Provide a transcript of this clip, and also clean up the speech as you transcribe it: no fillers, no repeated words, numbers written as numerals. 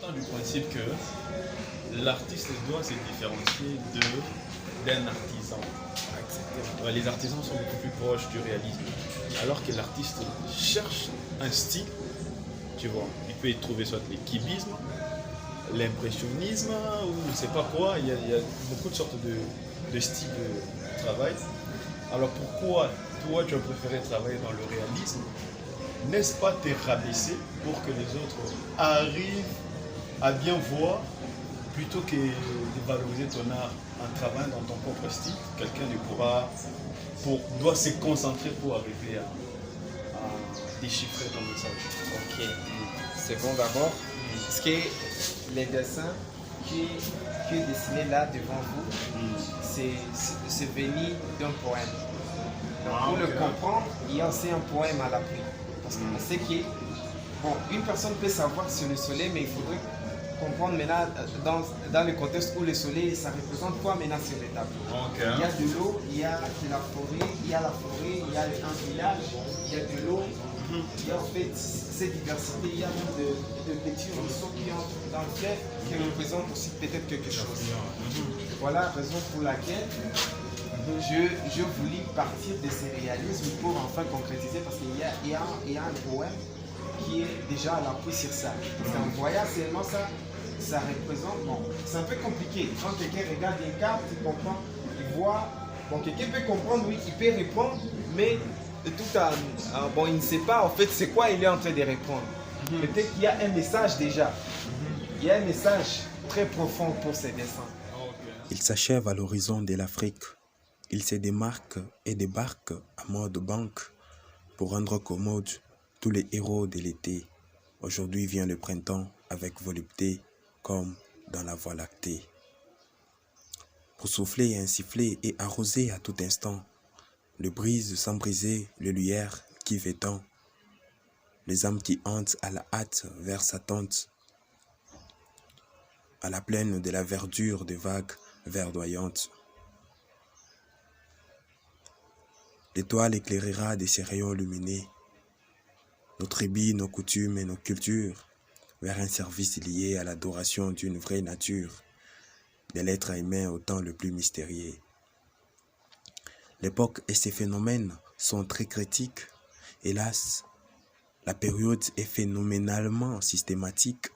partant du principe que l'artiste doit se différencier d'un artisan. Ouais, les artisans sont beaucoup plus proches du réalisme, alors que l'artiste cherche un style, tu vois. Il peut y trouver soit le cubisme, l'impressionnisme, ou je ne sais pas quoi. Il y a beaucoup de sortes de styles de travail. Alors pourquoi toi tu as préféré travailler dans le réalisme? N'est-ce pas te rabaisser pour que les autres arrivent à bien voir plutôt que de valoriser ton art en travaillant dans ton propre style? Quelqu'un doit se concentrer pour arriver à déchiffrer ton message. Ok. C'est bon d'abord. Est-ce que les dessins qui est dessiné là devant vous, c'est venu d'un poème. Donc pour le comprendre, il y a aussi un poème à l'appui. Parce qu'on sait que, bon, une personne peut savoir sur le soleil, mais il faudrait comprendre maintenant dans le contexte où le soleil, ça représente quoi maintenant sur le tableau. Il y a de l'eau, il y a de la forêt, il y a un village, il y a de l'eau, il y a en fait cette diversité, il y a même de petits ruisseaux qui entrent dans le fleuve qui représentent aussi peut-être quelque chose. Voilà la raison pour laquelle je voulais partir de ce réalisme pour enfin concrétiser, parce qu'il y a un poème qui est déjà à l'appui sur ça. En voyant seulement ça, ça représente, bon, c'est un peu compliqué. Quand quelqu'un regarde une carte, il comprend, il voit, bon, quelqu'un peut comprendre, oui, il peut répondre, mais bon, il ne sait pas en fait c'est quoi il est en train de répondre. Peut-être qu'il y a un message déjà. Il y a un message très profond pour ces dessins. Il s'achève à l'horizon de l'Afrique. Il se démarque et débarque à mort de banque pour rendre commode tous les héros de l'été. Aujourd'hui vient le printemps avec volupté comme dans la voie lactée. Pour souffler et insuffler et arroser à tout instant, le brise sans briser le luyère qui fait tant, les âmes qui hantent à la hâte vers sa tente, à la plaine de la verdure des vagues verdoyantes. L'étoile éclairera de ses rayons lumineux nos tribus, nos coutumes et nos cultures vers un service lié à l'adoration d'une vraie nature, de l'être humain au temps le plus mystérieux. L'époque et ses phénomènes sont très critiques. Hélas, la période est phénoménalement systématique.